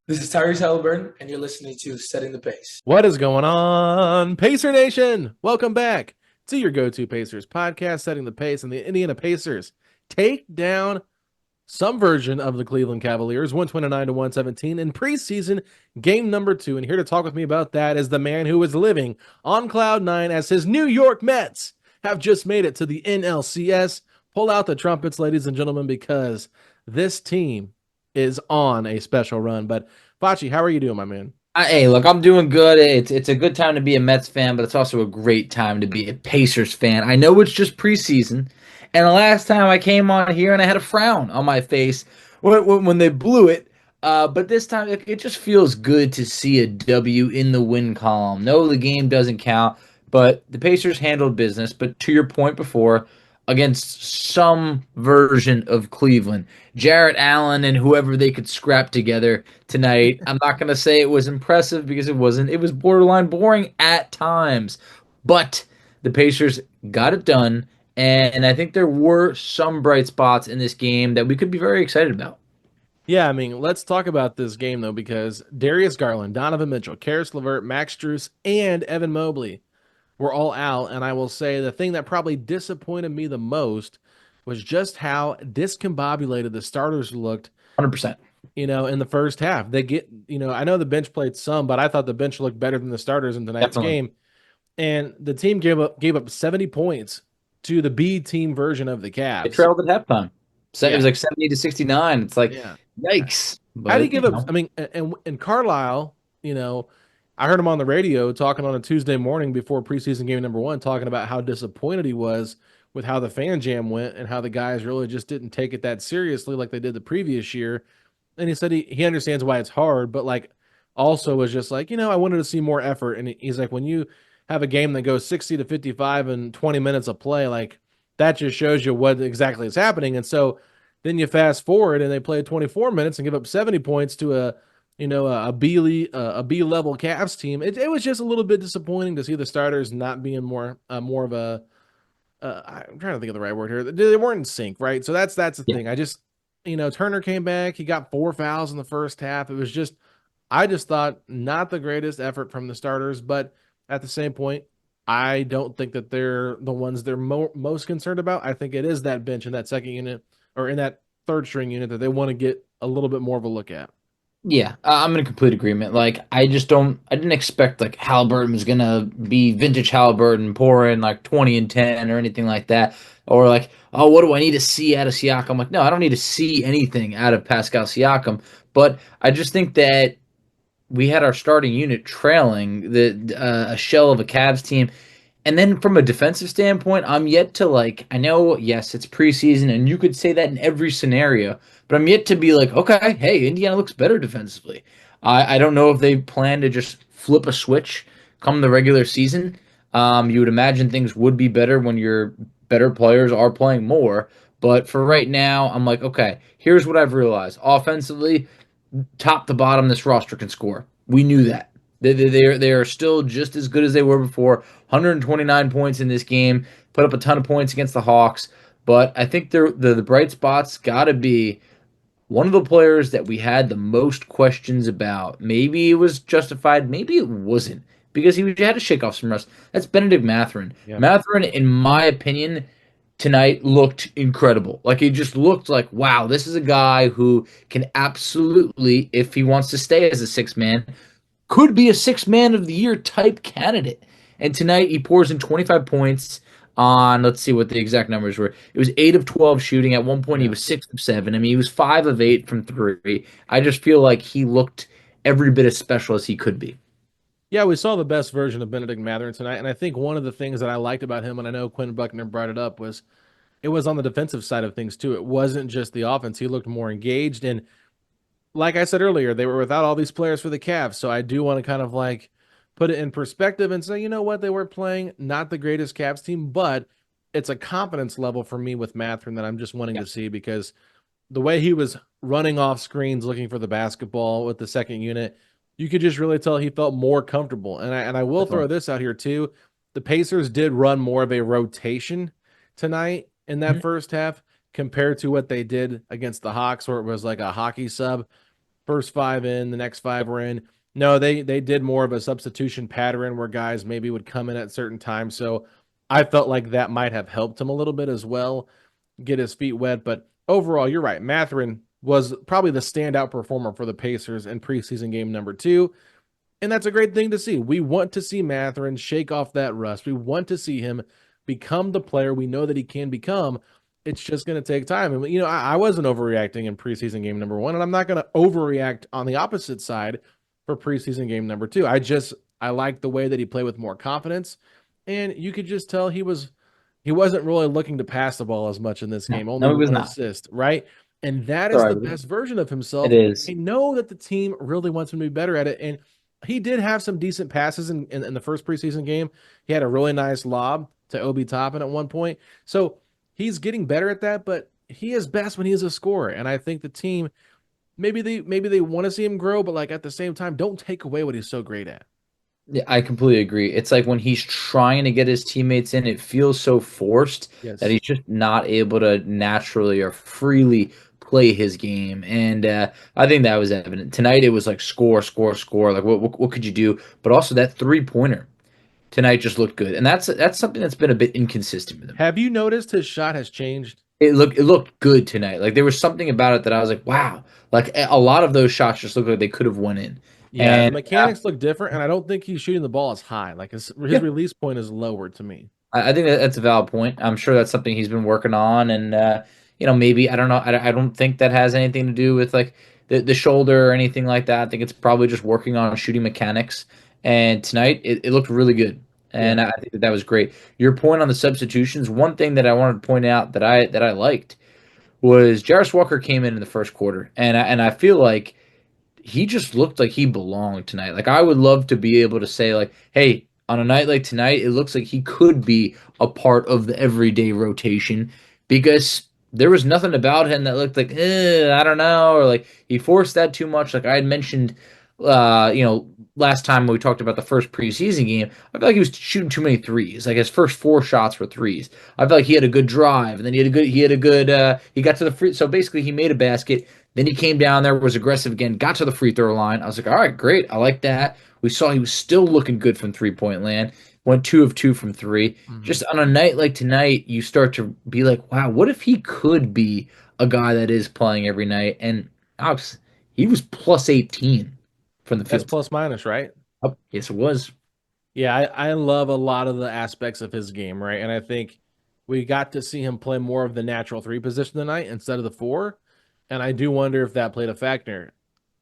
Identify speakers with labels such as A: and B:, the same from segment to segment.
A: This is Tyrese Halliburton, and you're listening to Setting the Pace.
B: What is going on, Pacer Nation? Welcome back to your go-to Pacers podcast, setting the pace, and the Indiana Pacers take down some version of the Cleveland Cavaliers, 129 to 117 in preseason game number 2. And here to talk with me about that is the man who is living on cloud nine as his New York Mets have just made it to the NLCS. Pull out the trumpets, ladies and gentlemen, because this team is on a special run. But Facci, how are you doing, my man?
C: Hey, look, I'm doing good. It's a good time to be a Mets fan, but it's also a great time to be a Pacers fan. I know it's just preseason, and the last time I came on here and I had a frown on my face when they blew it. But this time it just feels good to see a W in the win column. No, the game doesn't count, but the Pacers handled business. But to your point before, against some version of Cleveland, Jarrett Allen and whoever they could scrap together tonight. I'm not going to say it was impressive because it wasn't. It was borderline boring at times. But the Pacers got it done, and I think there were some bright spots in this game that we could be very excited about.
B: Yeah, I mean, let's talk about this game though, because Darius Garland, Donovan Mitchell, Karis LeVert, Max Strus, and Evan Mobley were all out. And I will say the thing that probably disappointed me the most was just how discombobulated the starters looked,
C: 100%.
B: in the first half. I know the bench played some, but I thought the bench looked better than the starters in tonight's
C: Definitely.
B: game. And the team gave up 70 points to the B team version of the
C: They
B: Cavs.
C: trailed at halftime. So it
B: Yeah.
C: was like 70 to 69. It's like,
B: Yeah.
C: yikes.
B: How do you
C: But,
B: give up? I mean, and Carlisle, I heard him on the radio talking on a Tuesday morning before preseason game number 1, talking about how disappointed he was with how the fan jam went and how the guys really just didn't take it that seriously like they did the previous year. And he said he understands why it's hard, but like also was just like, I wanted to see more effort. And he's like, when you have a game that goes 60 to 55 in 20 minutes of play, like that just shows you what exactly is happening. And so then you fast forward and they play 24 minutes and give up 70 points to a B level Cavs team. It was just a little bit disappointing to see the starters not being more of a I'm trying to think of the right word here. They weren't in sync, right? So that's the
C: yeah.
B: thing. Turner came back. He got 4 fouls in the first half. I just thought not the greatest effort from the starters, but at the same point, I don't think that they're the ones they're most concerned about. I think it is that bench in that second unit or in that third string unit that they want to get a little bit more of a look at.
C: Yeah, I'm in complete agreement. Like, I didn't expect like Halliburton was gonna be vintage Halliburton, pour in like 20 and 10 or anything like that, or like, oh, what do I need to see out of Siakam? Like, no, I don't need to see anything out of Pascal Siakam, but I just think that we had our starting unit trailing a shell of a Cavs team. And then from a defensive standpoint, I'm yet to like, I know, yes, it's preseason and you could say that in every scenario, but I'm yet to be like, okay, hey, Indiana looks better defensively. I don't know if they plan to just flip a switch come the regular season. You would imagine things would be better when your better players are playing more. But for right now, I'm like, okay, here's what I've realized. Offensively, top to bottom, this roster can score. We knew that. They are still just as good as they were before. 129 points in this game, put up a ton of points against the Hawks. But I think the bright spots got to be one of the players that we had the most questions about. Maybe it was justified, maybe it wasn't, because he had to shake off some rust. That's Benedict Mathurin.
B: Yeah.
C: Mathurin, in my opinion, tonight looked incredible. Like he just looked like, wow, this is a guy who can absolutely, if he wants to stay as a six man, could be a six man of the year type candidate. And tonight he pours in 25 points on, let's see what the exact numbers were. It was 8 of 12 shooting. At one point he
B: Yeah.
C: was 6 of 7. I mean, he was 5 of 8 from 3. I just feel like he looked every bit as special as he could be.
B: Yeah, we saw the best version of Benedict Mathurin tonight. And I think one of the things that I liked about him, and I know Quinn Buckner brought it up, was it was on the defensive side of things too. It wasn't just the offense. He looked more engaged. And like I said earlier, they were without all these players for the Cavs. So I do want to kind of like put it in perspective and say, you know what, they were playing not the greatest Cavs team, but it's a confidence level for me with Mathurin that I'm just wanting
C: Yeah.
B: to see because the way he was running off screens looking for the basketball with the second unit, you could just really tell he felt more comfortable. And I will throw
C: Definitely.
B: this out here too. The Pacers did run more of a rotation tonight in that
C: Mhm.
B: first half compared to what they did against the Hawks, where it was like a hockey sub. first 5 in, the next 5 were in. No, they did more of a substitution pattern where guys maybe would come in at certain times. So I felt like that might have helped him a little bit as well, get his feet wet. But overall, you're right. Mathurin was probably the standout performer for the Pacers in preseason game number 2. And that's a great thing to see. We want to see Mathurin shake off that rust. We want to see him become the player we know that he can become. It's just going to take time. And, I wasn't overreacting in preseason game number 1, and I'm not going to overreact on the opposite side for preseason game number 2. I like the way that he played with more confidence, and you could just tell he wasn't really looking to pass the ball as much in this game. Only
C: No, he was
B: one
C: not.
B: assist, right? And that is the best version of himself.
C: It is.
B: I know that the team really wants him to be better at it, and he did have some decent passes in the first preseason game. He had a really nice lob to Obi Toppin at one point. So he's getting better at that, but he is best when he is a scorer. And I think the team, maybe they want to see him grow, but like at the same time, don't take away what he's so great at.
C: Yeah, I completely agree. It's like when he's trying to get his teammates in, it feels so forced that he's just not able to naturally or freely play his game. And I think that was evident. Tonight it was like score, score, score. Like what could you do? But also that 3-pointer tonight just looked good. And that's something that's been a bit inconsistent with him.
B: Have you noticed his shot has changed?
C: It looked good tonight. Like there was something about it that I was like, wow. Like a lot of those shots just looked like they could have went in.
B: Yeah,
C: And
B: the mechanics look different, and I don't think he's shooting the ball as high. Like his release point is lower to me.
C: I think that's a valid point. I'm sure that's something he's been working on, and maybe I don't know. I don't think that has anything to do with like the shoulder or anything like that. I think it's probably just working on shooting mechanics. And tonight it looked really good, and I think that was great. Your point on the substitutions. One thing that I wanted to point out that I liked was Jarus Walker came in the first quarter, and I feel like he just looked like he belonged tonight. Like I would love to be able to say like, hey, on a night like tonight, it looks like he could be a part of the everyday rotation because there was nothing about him that looked like, I don't know, or like he forced that too much. Like I had mentioned, last time we talked about the first preseason game, I feel like he was shooting too many threes. Like his first 4 shots were threes. I feel like he had a good drive, and then he got to the free. So basically, he made a basket. Then he came down there, was aggressive again, got to the free throw line. I was like, all right, great. I like that. We saw he was still looking good from 3-point land. Went 2 of 2 from 3. Mm-hmm. Just on a night like tonight, you start to be like, wow, what if he could be a guy that is playing every night? And Alex, he was plus 18 from the field.
B: That's plus minus, right?
C: Oh, yes, it was.
B: Yeah, I love a lot of the aspects of his game, right? And I think we got to see him play more of the natural 3 position tonight instead of the 4. And I do wonder if that played a factor.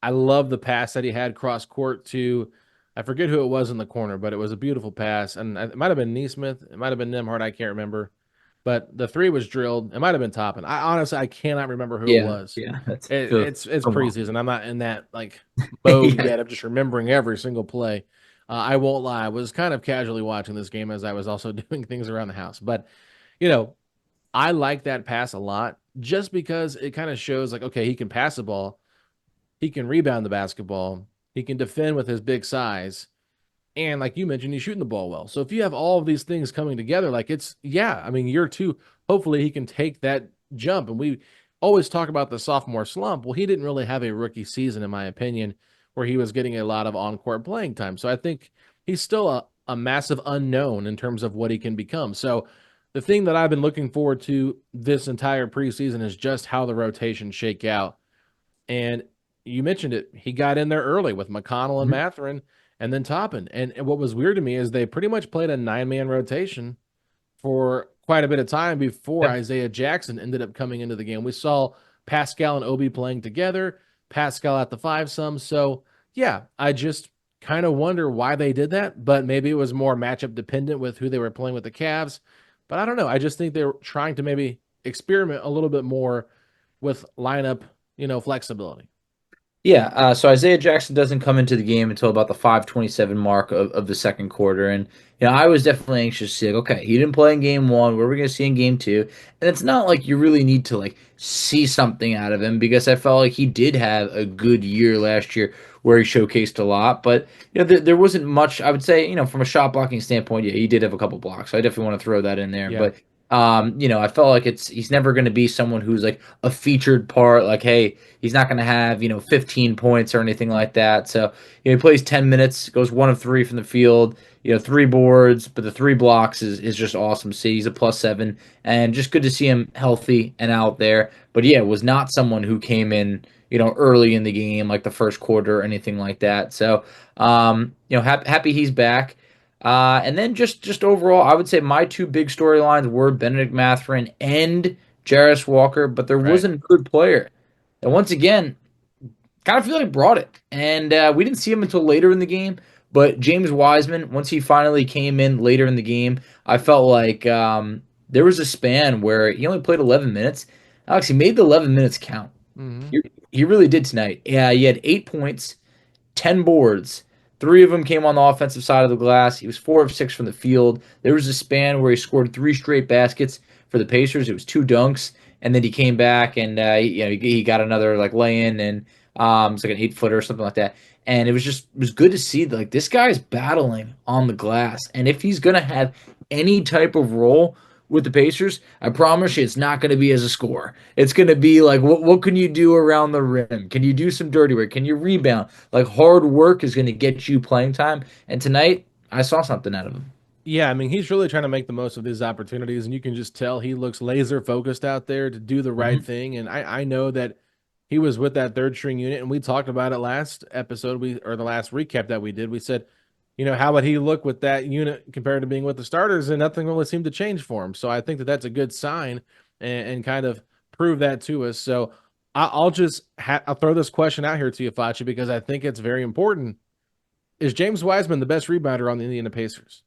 B: I love the pass that he had cross court to, I forget who it was in the corner, but it was a beautiful pass. And it might have been Neesmith. It might have been Nembhard. I can't remember. But the 3 was drilled. It might have been Toppin. I cannot remember who it was.
C: Yeah,
B: it's preseason. I'm not in that like mode yet. I'm just remembering every single play. I won't lie. I was kind of casually watching this game as I was also doing things around the house. But, I like that pass a lot just because it kind of shows like, okay, he can pass the ball. He can rebound the basketball. He can defend with his big size. And like you mentioned, he's shooting the ball well. So if you have all of these things coming together, like year 2, hopefully he can take that jump. And we always talk about the sophomore slump. Well, he didn't really have a rookie season, in my opinion, where he was getting a lot of on-court playing time. So I think he's still a massive unknown in terms of what he can become. So the thing that I've been looking forward to this entire preseason is just how the rotations shake out. And you mentioned it. He got in there early with McConnell and Mathurin and then Toppin. And what was weird to me is they pretty much played a 9-man rotation for quite a bit of time before Isaiah Jackson ended up coming into the game. We saw Pascal and Obi playing together, Pascal at the 5-some. So, yeah, I just kind of wonder why they did that, but maybe it was more matchup dependent with who they were playing with the Cavs. But I don't know. I just think they're trying to maybe experiment a little bit more with lineup, flexibility.
C: Yeah, so Isaiah Jackson doesn't come into the game until about the 5:27 mark of the second quarter. And, I was definitely anxious to see, like, okay, he didn't play in game 1. What are we going to see in game 2? And it's not like you really need to, like, see something out of him because I felt like he did have a good year last year where he showcased a lot. But, there wasn't much, I would say, from a shot blocking standpoint, yeah, he did have a couple blocks. So I definitely want to throw that in there.
B: Yeah.
C: But I felt like he's never going to be someone who's like a featured part. Like, hey, he's not going to have 15 points or anything like that. So he plays 10 minutes, goes 1 of 3 from the field. 3 boards, but the 3 blocks is just awesome to see. He's a +7, and just good to see him healthy and out there. But yeah, was not someone who came in early in the game, like the first quarter or anything like that. So happy he's back. And then just overall, I would say my 2 big storylines were Benedict Mathurin and Jarace Walker, but there was
B: Right.
C: a good player. And once again, kind of feel like brought it. And we didn't see him until later in the game, but James Wiseman, once he finally came in later in the game, I felt like there was a span where he only played 11 minutes. Alex, he made the 11 minutes count.
B: Mm-hmm.
C: He really did tonight. Yeah, he had 8 points, 10 boards. 3 of them came on the offensive side of the glass. He was 4 of 6 from the field. There was a span where he scored 3 straight baskets for the Pacers. It was 2 dunks, and then he came back and he got another like lay-in, and it's like an 8-footer or something like that. And it was good to see like this guy's battling on the glass, and if he's gonna have any type of role with the Pacers, I promise you it's not going to be as a scorer. It's going to be like, what can you do around the rim? Can you do some dirty work? Can you rebound? Like, hard work is going to get you playing time. And tonight, I saw something out of him.
B: Yeah, I mean, he's really trying to make the most of these opportunities, and you can just tell he looks laser focused out there to do the right
C: Mhm.
B: thing. And I know that he was with that third string unit, and we talked about it last episode, or the last recap that we did. We said, how would he look with that unit compared to being with the starters? And nothing really seemed to change for him. So I think that that's a good sign, and kind of prove that to us. So I'll just I'll throw this question out here to you, Facci, because I think it's very important. Is James Wiseman the best rebounder on the Indiana Pacers?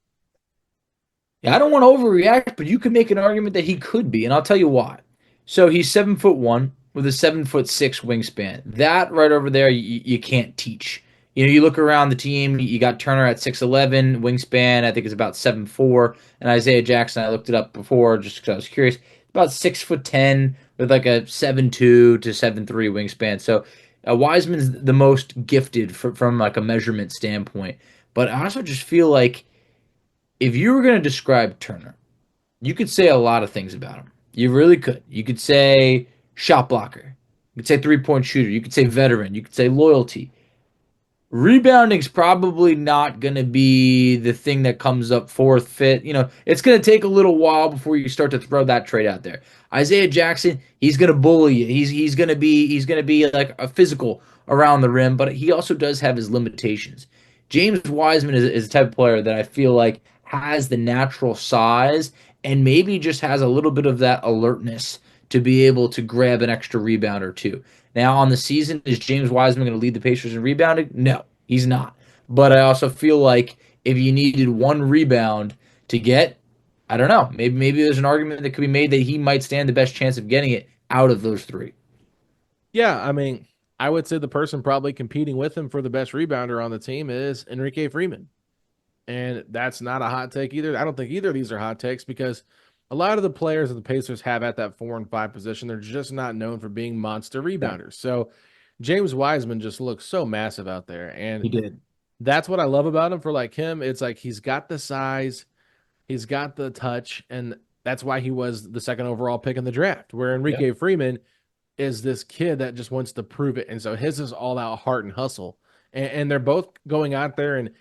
C: Yeah, I don't want to overreact, but you could make an argument that he could be, and I'll tell you why. So he's 7'1" with a 7'6" wingspan. That right over there, you can't teach. You look around the team. You got Turner at 6'11", wingspan. I think is about 7'4", and Isaiah Jackson. I looked it up before just because I was curious. About 6'10" with like a 7'2" to 7'3" wingspan. So Wiseman's the most gifted from like a measurement standpoint. But I also just feel like if you were going to describe Turner, you could say a lot of things about him. You really could. You could say shot blocker. You could say 3-point shooter. You could say veteran. You could say loyalty. Rebounding's probably not going to be the thing that comes up fourth, fifth. It's going to take a little while before you start to throw that trade out there. Isaiah Jackson, he's going to bully you. He's going to be like a physical around the rim, but he also does have his limitations. James Wiseman is the type of player that I feel like has the natural size and maybe just has a little bit of that alertness to be able to grab an extra rebound or two. Now, on the season, is James Wiseman going to lead the Pacers in rebounding? No, he's not. But I also feel like if you needed one rebound to get, I don't know, maybe there's an argument that could be made that he might stand the best chance of getting it out of those 3.
B: Yeah, I mean, I would say the person probably competing with him for the best rebounder on the team is Enrique Freeman. And that's not a hot take either. I don't think either of these are hot takes because a lot of the players that the Pacers have at that 4 and 5 position, they're just not known for being monster rebounders. So James Wiseman just looks so massive out there. And
C: He did.
B: that's what I love about him for like him. It's like he's got the size, he's got the touch, and that's why he was the 2nd overall pick in the draft, where Enrique Freeman is this kid that just wants to prove it. And so his is all out heart and hustle. And they're both going out there and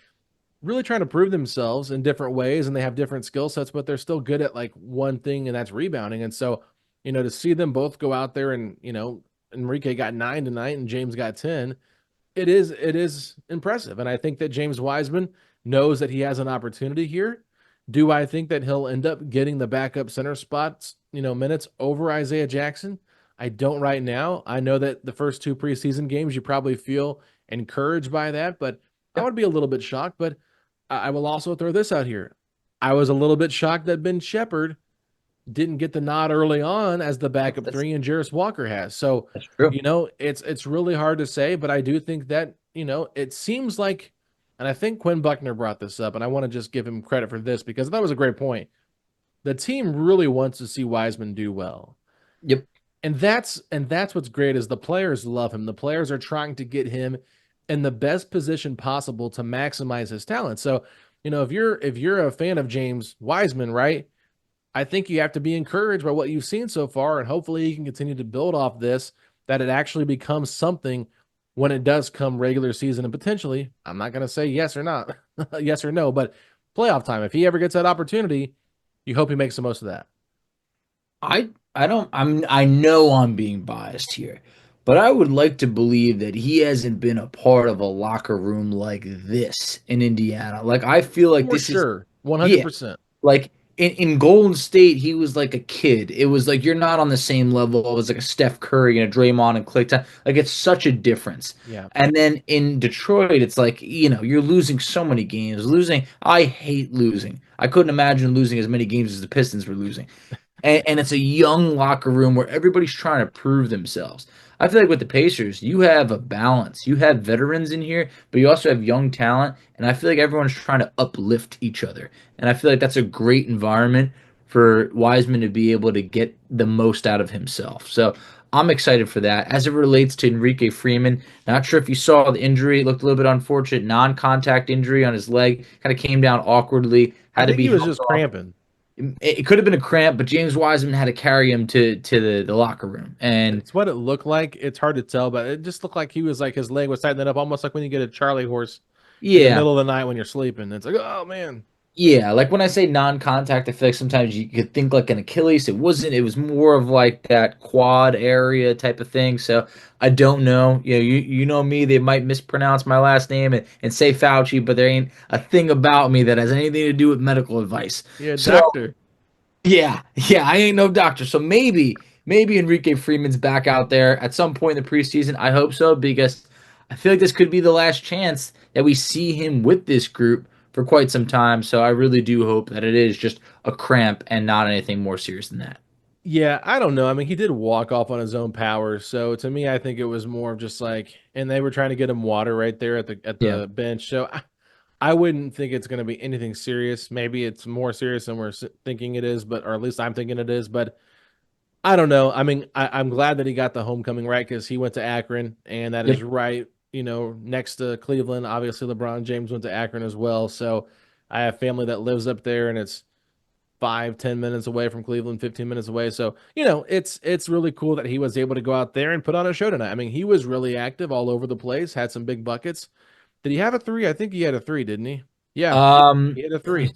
B: really trying to prove themselves in different ways, and they have different skill sets, but they're still good at like one thing, and that's rebounding. And so, to see them both go out there and, Enrique got 9 tonight and James got 10, it is impressive. And I think that James Wiseman knows that he has an opportunity here. Do I think that he'll end up getting the backup center spots, minutes over Isaiah Jackson? I don't right now. I know that the first 2 preseason games, you probably feel encouraged by that, but I would be a little bit shocked. But I will also throw this out here. I was a little bit shocked that Ben Shepherd didn't get the nod early on as the backup 3 and Jarus Walker has. So,
C: That's true.
B: It's really hard to say, but I do think that, it seems like, and I think Quinn Buckner brought this up, and I want to just give him credit for this because that was a great point. The team really wants to see Wiseman do well.
C: Yep.
B: And that's what's great is the players love him. The players are trying to get him in the best position possible to maximize his talent. So, if you're a fan of James Wiseman, right? I think you have to be encouraged by what you've seen so far, and hopefully you can continue to build off this, that it actually becomes something when it does come regular season and potentially, I'm not going to say yes or not, yes or no, but playoff time. If he ever gets that opportunity, you hope he makes the most of that.
C: I know I'm being biased here, but I would like to believe that he hasn't been a part of a locker room like this in Indiana. Like I feel like
B: For
C: this is
B: sure,
C: yeah,
B: 100%.
C: like in Golden State, he was like a kid. It was like you're not on the same level. It was like a Steph Curry and a Draymond and Klay Thompson. Like it's such a difference.
B: Yeah.
C: And then in Detroit, it's like, you're losing so many games. I hate losing. I couldn't imagine losing as many games as the Pistons were losing. And it's a young locker room where everybody's trying to prove themselves. I feel like with the Pacers, you have a balance. You have veterans in here, but you also have young talent, and I feel like everyone's trying to uplift each other. And I feel like that's a great environment for Wiseman to be able to get the most out of himself. So I'm excited for that. As it relates to Enrique Freeman, not sure if you saw the injury. It looked a little bit unfortunate. Non-contact injury on his leg. Kind of came down awkwardly.
B: I
C: Had to
B: think
C: be
B: he was
C: helped
B: just
C: off.
B: cramping.
C: It could have been a cramp, but James Wiseman had to carry him to the locker room. And
B: It's what it looked like. It's hard to tell, but it just looked like he was like his leg was tightening up, almost like when you get a Charlie horse in the
C: yeah,
B: middle of the night when you're sleeping. It's like, oh man.
C: yeah, like when I say non-contact, I feel like sometimes you could think like an Achilles. It wasn't. It was more of like that quad area type of thing. So I don't know. You know me. They might mispronounce my last name and say Fauci, but there ain't a thing about me that has anything to do with medical advice.
B: Yeah,
C: So
B: doctor.
C: yeah, I ain't no doctor. So maybe Enrique Freeman's back out there at some point in the preseason. I hope so because I feel like this could be the last chance that we see him with this group for quite some time. So I really do hope that it is just a cramp and not anything more serious than that.
B: Yeah, I don't know. I mean, he did walk off on his own power. So to me, I think it was more of just like, and they were trying to get him water right there at the
C: Yeah.
B: bench. So I wouldn't think it's going to be anything serious. Maybe it's more serious than we're thinking it is, but or at least I'm thinking it is. But I don't know. I mean, I'm glad that he got the homecoming right because he went to Akron, and that is
C: Yep.
B: right, next to Cleveland. Obviously, LeBron James went to Akron as well. So I have family that lives up there, and it's 5-10 minutes away from Cleveland, 15 minutes away. So, it's really cool that he was able to go out there and put on a show tonight. I mean, he was really active all over the place, had some big buckets. Did he have a three? I think he had a three, didn't he? Yeah,
C: Um.
B: he had a three.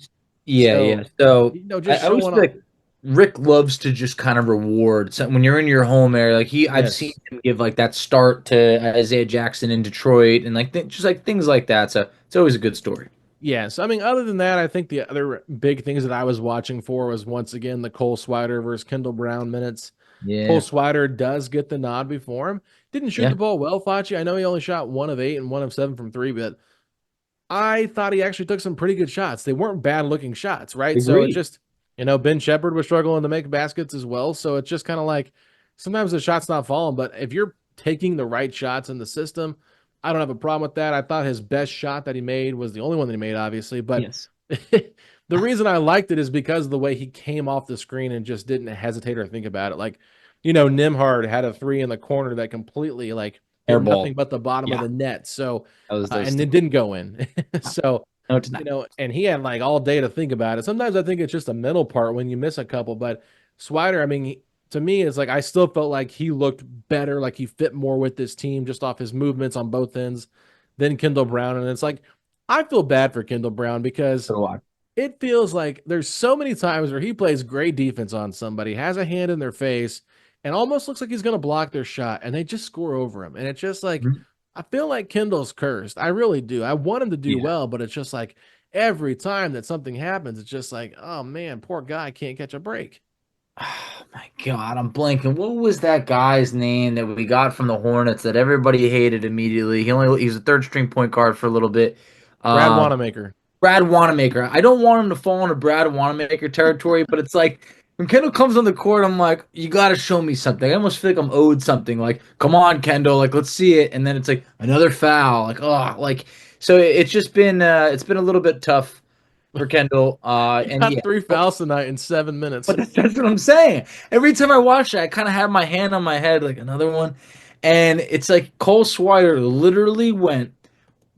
C: Yeah.
B: So,
C: Yeah. So
B: just
C: I always
B: showing
C: feel
B: off.
C: like Rick loves to just kind of reward. So when you're in your home area, like I've seen
B: Yes.
C: him give like that start to Isaiah Jackson in Detroit, and like just like things like that. So it's always a good story.
B: Yeah, so I mean, other than that, I think the other big things that I was watching for was once again the Cole Swider versus Kendall Brown minutes. Cole
C: Yeah.
B: Swider does get the nod before him. Didn't shoot
C: Yeah.
B: the ball well, Facci. I know he only shot 1 of 8 and 1 of 7 from three, but I thought he actually took some pretty good shots. They weren't bad looking shots, right? So it
C: Agreed.
B: just, Ben Shepherd was struggling to make baskets as well. So it's just kind of like sometimes the shot's not falling, but if you're taking the right shots in the system, I don't have a problem with that. I thought his best shot that he made was the only one that he made, obviously. But
C: Yes.
B: the reason I liked it is because of the way he came off the screen and just didn't hesitate or think about it. Like, Nimhard had a three in the corner that completely like hit
C: Airball.
B: nothing but the bottom of
C: Yeah.
B: the net. So,
C: That was
B: and it didn't go in. So,
C: no, it's not.
B: and he had like all day to think about it. Sometimes I think it's just a mental part when you miss a couple, but Swider, I mean, to me, it's like I still felt like he looked better, like he fit more with this team just off his movements on both ends than Kendall Brown. And it's like, I feel bad for Kendall Brown because
C: So what?
B: it feels like there's so many times where he plays great defense on somebody, has a hand in their face, and almost looks like he's going to block their shot, and they just score over him. And it's just like,
C: Mhm.
B: I feel like Kendall's cursed. I really do. I want him to do
C: Yeah.
B: well, but it's just like every time that something happens, it's just like, oh man, poor guy can't catch a break.
C: Oh my God, I'm blanking. What was that guy's name that we got from the Hornets that everybody hated immediately? He was a third string point guard for a little bit.
B: Brad
C: Um,
B: Wanamaker.
C: Brad Wanamaker. I don't want him to fall into Brad Wanamaker territory, but it's like when Kendall comes on the court, I'm like, you got to show me something. I almost feel like I'm owed something. Like, come on, Kendall, like let's see it. And then it's like another foul. Like, oh, like so it's just been it's been a little bit tough for Kendall.
B: He
C: And
B: got
C: yeah,
B: 3 fouls tonight in 7 minutes.
C: but that's what I'm saying. Every time I watch it, I kind of have my hand on my head, like another one. And it's like Cole Swider literally went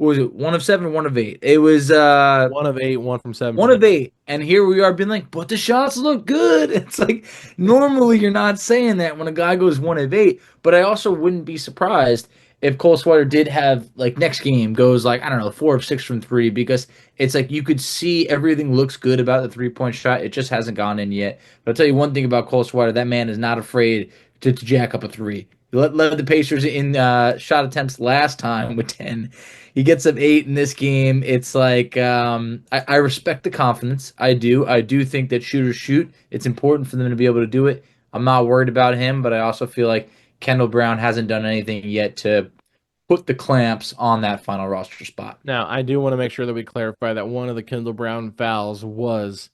C: what was it? 1 of 7, 1 of 8. It was
B: 1 of 8, 1 from 7
C: one
B: from
C: of
B: the field.
C: eight, and here we are being like, but the shots look good. It's like normally you're not saying that when a guy goes 1 of 8, but I also wouldn't be surprised if Cole Swider did have like next game goes like I don't know 4 of 6 from three because it's like you could see everything looks good about the 3 point shot. It just hasn't gone in yet. But I'll tell you one thing about Cole Swider: that man is not afraid to jack up a three. He led the Pacers in shot attempts last time with 10. He gets up 8 in this game. It's like I respect the confidence. I do. I do think that shooters shoot. It's important for them to be able to do it. I'm not worried about him, but I also feel like Kendall Brown hasn't done anything yet to put the clamps on that final roster spot.
B: Now, I do want to make sure that we clarify that one of the Kendall Brown fouls was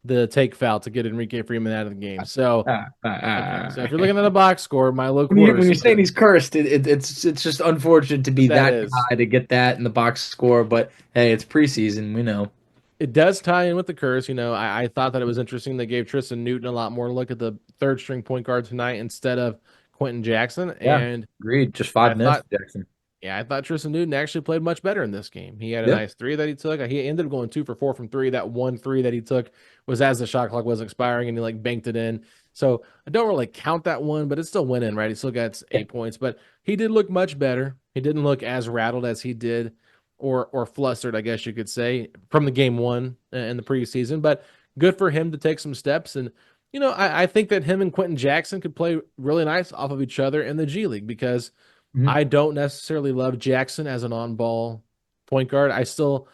B: the take foul to get Enrique Freeman out of the game. So, okay. So if you're looking at a box score, it might look worse.
C: When you're saying he's cursed, it's just unfortunate to be
B: That
C: that
B: is.
C: guy to get that in the box score. But hey, it's preseason. We know.
B: It does tie in with the curse. I thought that it was interesting they gave Tristan Newton a lot more look at the third string point guard tonight instead of Quentin Jackson.
C: Yeah,
B: And
C: agreed. Just
B: I
C: 5 minutes,
B: thought
C: Jackson.
B: Yeah, I thought Tristan Newton actually played much better in this game. He had a
C: Yeah.
B: nice three that he took. He ended up going 2 for 4 from three. That 1 3 that he took was as the shot clock was expiring, and he like banked it in. So I don't really count that one, but it still went in, right? He still got
C: Yeah.
B: 8 points, but he did look much better. He didn't look as rattled as he did, or flustered, I guess you could say, from the game one in the preseason. But good for him to take some steps. And I think that him and Quentin Jackson could play really nice off of each other in the G League because
C: Mhm.
B: I don't necessarily love Jackson as an on-ball point guard. I still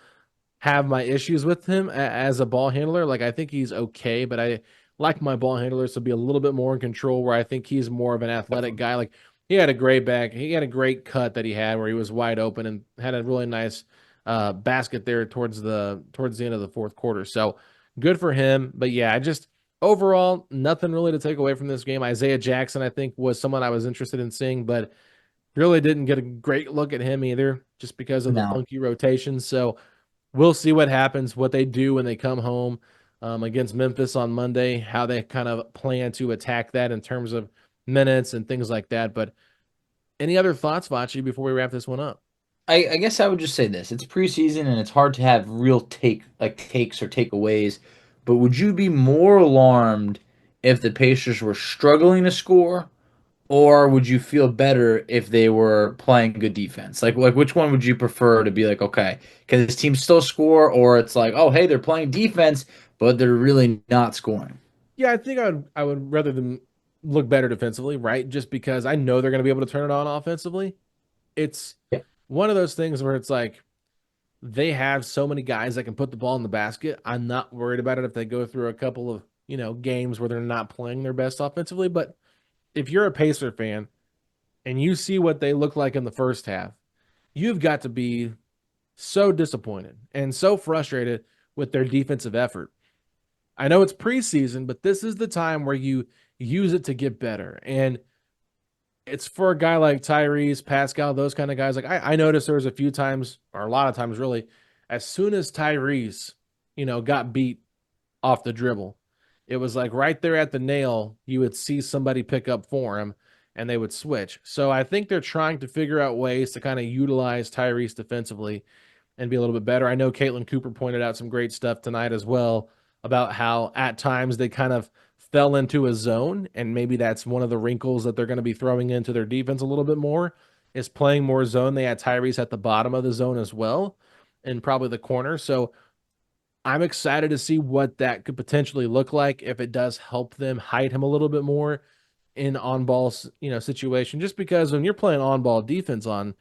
B: have my issues with him as a ball handler. Like, I think he's okay, but I like my ball handlers to be a little bit more in control, where I think he's more of an athletic guy. Like, he had a great back. He had a great cut that he had where he was wide open and had a really nice basket there towards the end of the fourth quarter. So good for him. But yeah, I just overall nothing really to take away from this game. Isaiah Jackson, I think, was someone I was interested in seeing, but really didn't get a great look at him either, just because of the
C: No.
B: funky rotations. So we'll see what happens, what they do when they come home against Memphis on Monday, how they kind of plan to attack that in terms of minutes and things like that. But any other thoughts, Facci, before we wrap this one up?
C: I guess I would just say this. It's preseason and it's hard to have real takes or takeaways. But would you be more alarmed if the Pacers were struggling to score, or would you feel better if they were playing good defense? Like which one would you prefer to be like, okay, can this team still score, or it's like, oh hey, they're playing defense, but they're really not scoring.
B: Yeah, I think I would rather them look better defensively, right? Just because I know they're going to be able to turn it on offensively. It's
C: Yeah.
B: one of those things where it's like, they have so many guys that can put the ball in the basket. I'm not worried about it if they go through a couple of, games where they're not playing their best offensively. But if you're a Pacer fan and you see what they look like in the first half, you've got to be so disappointed and so frustrated with their defensive effort. I know it's preseason, but this is the time where you use it to get better. And it's for a guy like Tyrese, Pascal, those kind of guys. Like, I noticed there was a few times, or a lot of times really, as soon as Tyrese, got beat off the dribble, it was like right there at the nail, you would see somebody pick up for him and they would switch. So I think they're trying to figure out ways to kind of utilize Tyrese defensively and be a little bit better. I know Caitlin Cooper pointed out some great stuff tonight as well about how at times they kind of fell into a zone, and maybe that's one of the wrinkles that they're going to be throwing into their defense a little bit more, is playing more zone. They had Tyrese at the bottom of the zone as well, and probably the corner. So I'm excited to see what that could potentially look like if it does help them hide him a little bit more in on-ball, situation. Just because when you're playing on-ball defense on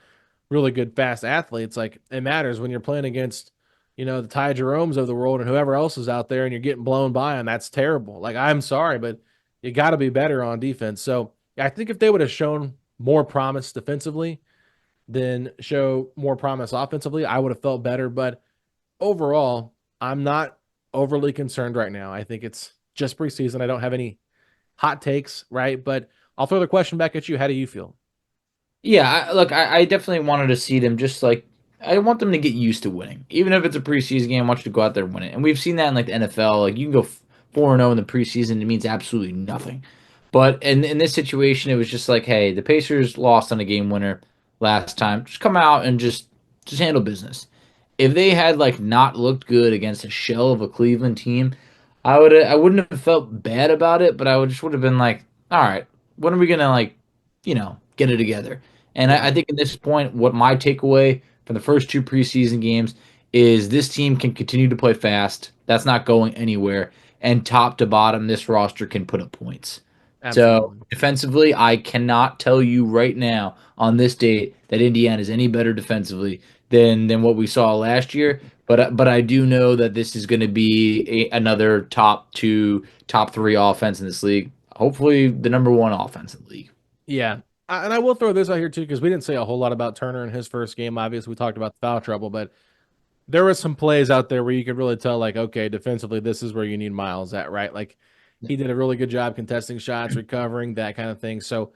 B: really good fast athletes, like, it matters when you're playing against, the Ty Jeromes of the world and whoever else is out there and you're getting blown by them. That's terrible. Like, I'm sorry, but you got to be better on defense. So I think if they would have shown more promise defensively than show more promise offensively, I would have felt better. But overall, I'm not overly concerned right now. I think it's just preseason. I don't have any hot takes, right? But I'll throw the question back at you. How do you feel?
C: Yeah, look, I definitely wanted to see them just like I want them to get used to winning, even if it's a preseason game. I want you to go out there and win it, and we've seen that in like the NFL. Like you can go 4-0 in the preseason; it means absolutely nothing. But in this situation, it was just like, hey, the Pacers lost on a game winner last time. Just come out and just Just handle business. If they had like not looked good against a shell of a Cleveland team, I wouldn't have felt bad about it, but would have been like, all right, when are we gonna like, get it together? And
B: Yeah,
C: I think at this point, what my takeaway from the first two preseason games is this team can continue to play fast. That's not going anywhere. And top to bottom, this roster can put up points. So
B: absolutely.
C: defensively, I cannot tell you right now on this date that Indiana is any better defensively than what we saw last year. But I do know that this is going to be another top two, top three offense in this league. Hopefully, the number one offense in the league.
B: Yeah. And I will throw this out here too, because we didn't say a whole lot about Turner in his first game. Obviously, we talked about the foul trouble, but there were some plays out there where you could really tell, like, okay, defensively, this is where you need Myles at, right? Like, he did a really good job contesting shots, recovering, that kind of thing. So,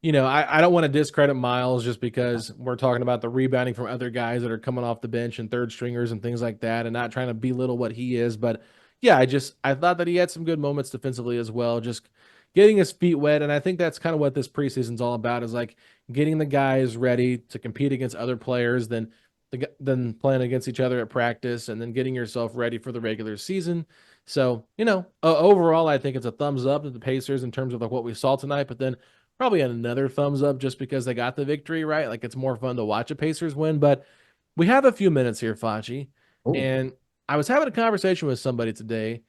B: I don't want to discredit Myles just because we're talking about the rebounding from other guys that are coming off the bench and third stringers and things like that, and not trying to belittle what he is. But yeah, I thought that he had some good moments defensively as well, just getting his feet wet. And I think that's kind of what this preseason's all about, is like getting the guys ready to compete against other players, then playing against each other at practice, and then getting yourself ready for the regular season. So, overall, I think it's a thumbs up to the Pacers in terms of like what we saw tonight, but then probably another thumbs up just because they got the victory, right? Like, it's more fun to watch a Pacers win. But we have a few minutes here, Facci,
C: Oh,
B: and I was having a conversation with somebody today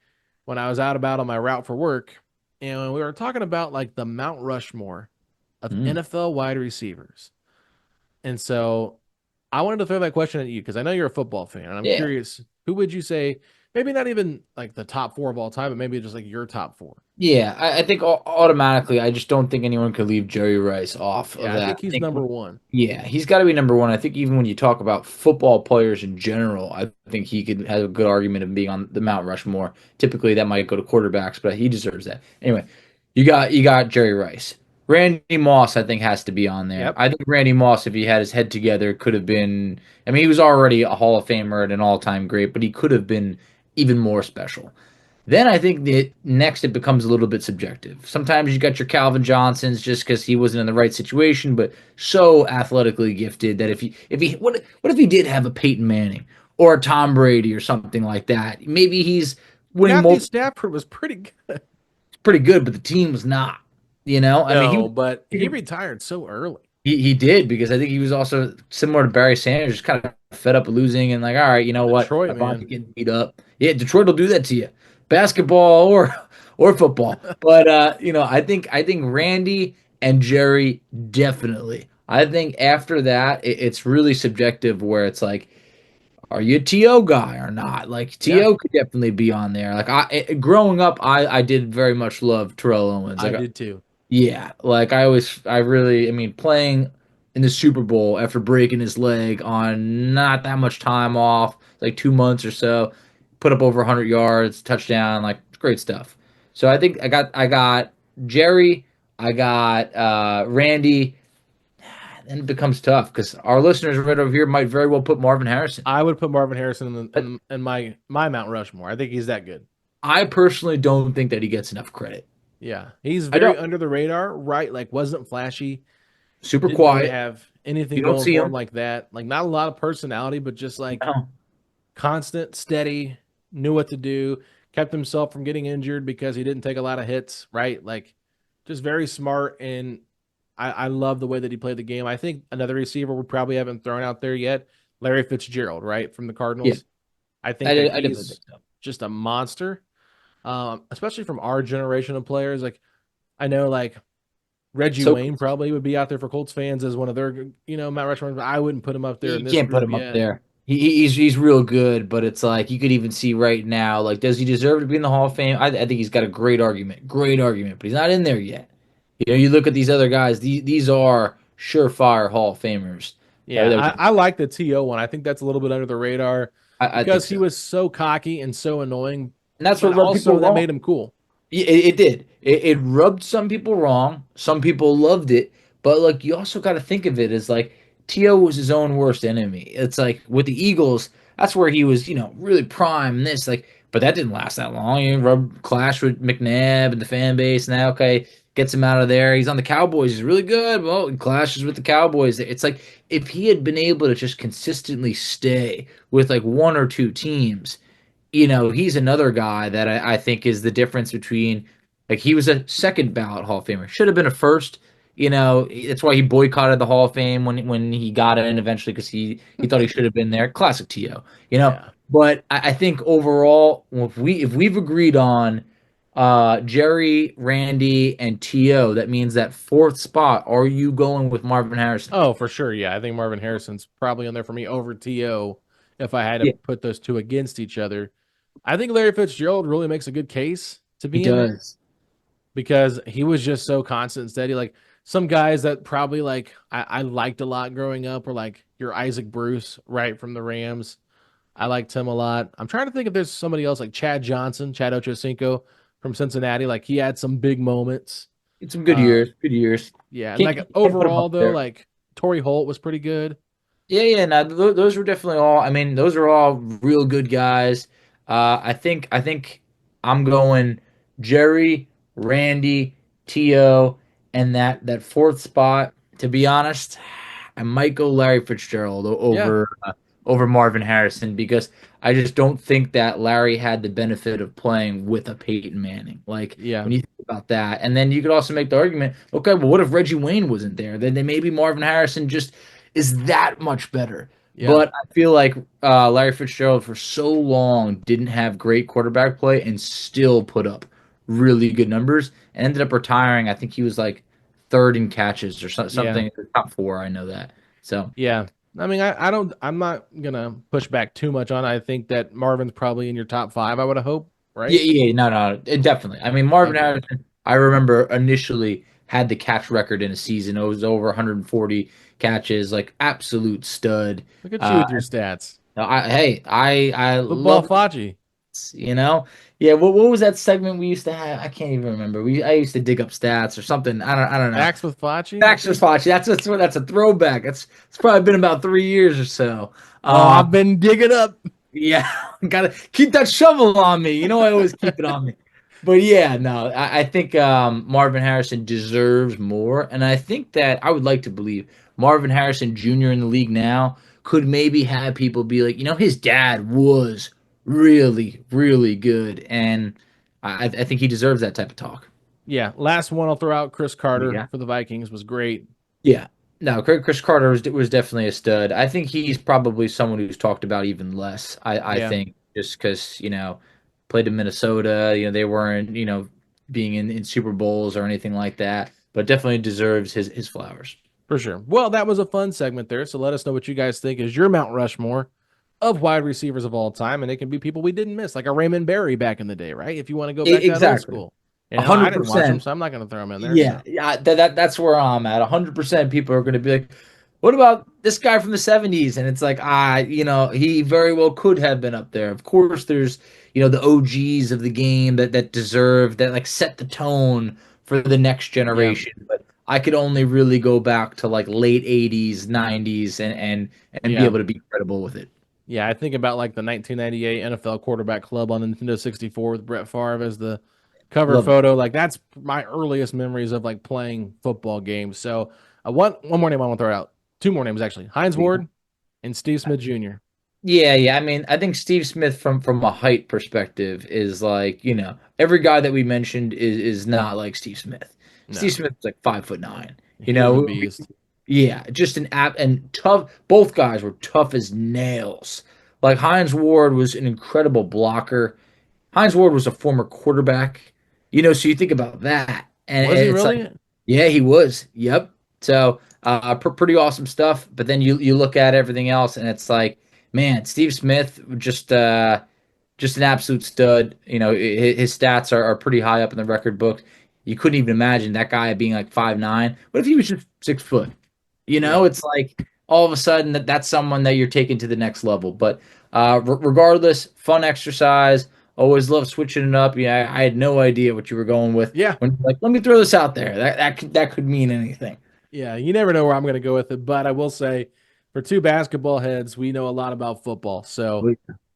B: when I was out about on my route for work, and we were talking about like the Mount Rushmore of
C: mm,
B: NFL wide receivers. And so I wanted to throw that question at you because I know you're a football fan, and I'm
C: yeah.
B: curious, who would you say, maybe not even like the top four of all time, but maybe just like your top four?
C: Yeah, I think automatically, I just don't think anyone could leave Jerry Rice off of
B: Yeah, I
C: that.
B: think
C: I
B: he's
C: think,
B: number one.
C: yeah, he's got to be number one. I think even when you talk about football players in general, I think he could have a good argument of being on the Mount Rushmore. Typically, that might go to quarterbacks, but he deserves that. Anyway, you got Jerry Rice. Randy Moss, I think, has to be on there.
B: Yep.
C: I think Randy Moss, if he had his head together, could have been. I mean, he was already a Hall of Famer and an all-time great, but he could have been even more special. Then I think that next it becomes a little bit subjective. Sometimes you got your Calvin Johnsons just because he wasn't in the right situation, but so athletically gifted that if he what if he did have a Peyton Manning or a Tom Brady or something like that? Maybe he's winning
B: Matthew
C: multiple,
B: Stafford was pretty good.
C: pretty good, but the team was not. I mean
B: No, but he retired so early.
C: he did because I think he was also similar to Barry Sanders, just kind of fed up with losing and like, all right, you know what?
B: Detroit,
C: My body's
B: man.
C: getting beat up. Yeah, Detroit will do that to you, basketball or football. But I think Randy and Jerry definitely. I think after that, it's really subjective where it's like, are you a TO guy or not? Like
B: Yeah,
C: TO could definitely be on there. Like growing up, I did very much love Terrell Owens.
B: I
C: Like
B: did too.
C: yeah, like I really, I mean, playing in the Super Bowl after breaking his leg on not that much time off, like 2 months or so, put up over 100 yards, touchdown, like great stuff. So I think I got Jerry, I got Randy, and it becomes tough because our listeners right over here might very well put Marvin Harrison.
B: I would put Marvin Harrison
C: But
B: in my Mount Rushmore. I think he's that good.
C: I personally don't think that he gets enough credit.
B: Yeah, he's
C: I
B: very
C: don't.
B: under the radar, right? Like, wasn't flashy,
C: Super
B: didn't really
C: quiet.
B: have anything
C: You don't
B: going
C: see
B: for him
C: him.
B: like that. Like, not a lot of personality, but just like
C: No.
B: constant, steady, knew what to do, kept himself from getting injured because he didn't take a lot of hits, right? Like, just very smart. And I love the way that he played the game. I think another receiver we probably haven't thrown out there yet, Larry Fitzgerald, right? From the
C: Yeah,
B: Cardinals. I think that
C: I definitely think
B: he's
C: so.
B: just a monster, especially from our generation of players. Like, I know, like, Reggie
C: So
B: Wayne probably would be out there for Colts fans as one of their, Mount Rushmore, but I wouldn't put him up there in
C: you
B: this
C: can't put
B: group
C: him up
B: yet.
C: there. He's real good, but it's like you could even see right now, like, does he deserve to be in the Hall of Fame? I think he's got a great argument, but he's not in there yet. You look at these other guys; these are surefire Hall of Famers.
B: Yeah,
C: That
B: I like the TO one. I think that's a little bit under the radar
C: I think
B: because he
C: so,
B: was so cocky and so annoying,
C: and that's
B: but
C: what rubbed people
B: also that
C: wrong.
B: made him cool.
C: It did. It rubbed some people wrong. Some people loved it. But like you also got to think of it as like T.O. was his own worst enemy. It's like with the Eagles, that's where he was, really prime. This like, but that didn't last that long. He rubbed clash with McNabb and the fan base. Now, okay, gets him out of there. He's on the Cowboys. He's really good. Well, he clashes with the Cowboys. It's like if he had been able to just consistently stay with like one or two teams, he's another guy that I think is the difference between like he was a second ballot Hall of Famer. Should have been a first. That's why he boycotted the Hall of Fame when he got in eventually because he thought he should have been there. Classic T.O.
B: Yeah.
C: But I think overall, if we've agreed on Jerry, Randy, and T.O., that means that fourth spot. Are you going with Marvin Harrison?
B: Oh, for sure. Yeah, I think Marvin Harrison's probably on there for me over T.O. if I had to
C: Yeah,
B: put those two against each other. I think Larry Fitzgerald really makes a good case to
C: he
B: be in there
C: does.
B: because he was just so constant and steady. Like some guys that probably like I liked a lot growing up were like your Isaac Bruce, right, from the Rams. I liked him a lot. I'm trying to think if there's somebody else like Chad Johnson, Chad Ochocinco from Cincinnati. Like he had some big moments.
C: It's some good
B: Uh,
C: years. Good years.
B: yeah, and like
C: Can't put him
B: overall
C: up
B: though,
C: there.
B: like Torrey Holt was pretty good.
C: Yeah. No, those were definitely all. I mean, those are all real good guys. I think I'm going Jerry, Randy, Tio, and that fourth spot. To be honest, I might go Larry Fitzgerald
B: Yeah,
C: over Marvin Harrison because I just don't think that Larry had the benefit of playing with a Peyton Manning. Like
B: yeah,
C: when you think about that, and then you could also make the argument, okay, well, what if Reggie Wayne wasn't there? Then maybe Marvin Harrison just is that much better.
B: yeah,
C: But I feel like Larry Fitzgerald for so long didn't have great quarterback play and still put up really good numbers and ended up retiring. I think he was like third in catches or
B: yeah,
C: something, top four. I know that. So
B: yeah. I mean, I'm not gonna push back too much on it. I think that Marvin's probably in your top five. I would hope,
C: yeah,
B: right?
C: yeah, no, definitely. I mean, Marvin
B: Okay,
C: Harrison, I remember initially had the catch record in a season. It was over 140 catches, like absolute stud.
B: look at you
C: Uh,
B: with your stats.
C: I
B: Football
C: love
B: Facci.
C: you know? Yeah, what was that segment we used to have? I can't even remember. I used to dig up stats or something. I don't know.
B: Facts with Facci.
C: Baxter's Facci. That's a throwback. It's probably been about 3 years or so.
B: Oh, I've been digging up.
C: Yeah, gotta keep that shovel on me. I always keep it on me. But yeah, no, I think Marvin Harrison deserves more, and I think that I would like to believe Marvin Harrison Jr. in the league now could maybe have people be like, his dad was really, really good, and I think he deserves that type of talk.
B: Yeah, last one I'll throw out. Chris Carter
C: Yeah.
B: for the Vikings was great.
C: Yeah. No, Chris Carter was definitely a stud. I think he's probably someone who's talked about even less. I
B: Yeah,
C: think just because played in Minnesota, they weren't being in Super Bowls or anything like that, but definitely deserves his flowers.
B: for sure. Well, that was a fun segment there. So let us know what you guys think is your Mount Rushmore of wide receivers of all time, and it can be people we didn't miss, like a Raymond Berry back in the day, right? If you want to go back to that old
C: Exactly.
B: school.
C: A
B: I
C: hundred
B: didn't watch them,
C: percent.
B: so I'm not going to throw them in there.
C: Yeah,
B: So
C: yeah, that's where I'm at. 100% people are going to be like, "What about this guy from the '70s?" And it's like, he very well could have been up there. Of course, there's the OGs of the game that deserve that, like, set the tone for the next
B: yeah,
C: generation. But I could only really go back to like late '80s, '90s, and be
B: yeah.
C: able to be credible with it.
B: Yeah, I think about like the 1998 NFL quarterback club on the Nintendo 64 with Brett Favre as the cover
C: Love it.
B: photo. Like that's my earliest memories of like playing football games. So one more name I want to throw out. Two more names actually. Heinz Ward and Steve Smith Jr.
C: Yeah, yeah. I mean, I think Steve Smith from a height perspective is like, every guy that we mentioned is not like Steve Smith. Steve
B: No,
C: Smith's like 5'9". You
B: he was a
C: know,
B: beast.
C: yeah, just an app and tough. Both guys were tough as nails. Like Heinz Ward was an incredible blocker. Heinz Ward was a former quarterback. So you think about that, and
B: Was he
C: it's like,
B: really?
C: yeah, he was. Yep. So pretty awesome stuff. But then you look at everything else, and it's like, man, Steve Smith just an absolute stud. His stats are pretty high up in the record book. You couldn't even imagine that guy being like 5'9". What if he was just 6 foot?
B: Yeah.
C: It's like all of a sudden that's someone that you're taking to the next level. But regardless, fun exercise. Always love switching it up. Yeah, I had no idea what you were going with
B: Yeah.
C: when you're like, let me throw this out there. That could mean anything.
B: Yeah. You never know where I'm going to go with it. But I will say for two basketball heads, we know a lot about football. So,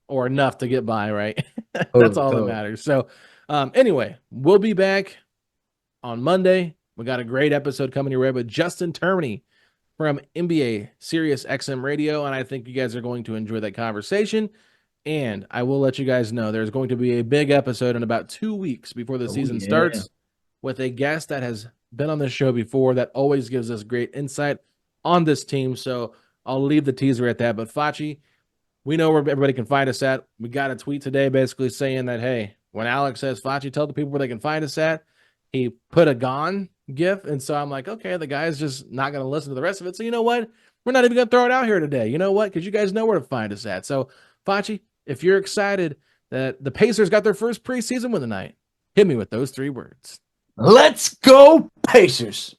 B: or enough to get by, right? That's
C: Totally,
B: all that
C: totally.
B: matters. So, anyway, we'll be back on Monday. We got a great episode coming your way with Justin Termini from NBA Sirius XM Radio, and I think you guys are going to enjoy that conversation. And I will let you guys know there's going to be a big episode in about 2 weeks before the season starts with a guest that has been on this show before that always gives us great insight on this team. So I'll leave the teaser at that. But Facci, we know where everybody can find us at. We got a tweet today basically saying that, hey, when Alex says, Facci, tell the people where they can find us at, he put a gone gif. And so I'm like, okay, the guy's just not going to listen to the rest of it. So you know what? We're not even going to throw it out here today. You know what? Because you guys know where to find us at. So Facci, if you're excited that the Pacers got their first preseason win tonight, hit me with those 3 words.
C: Let's go, Pacers!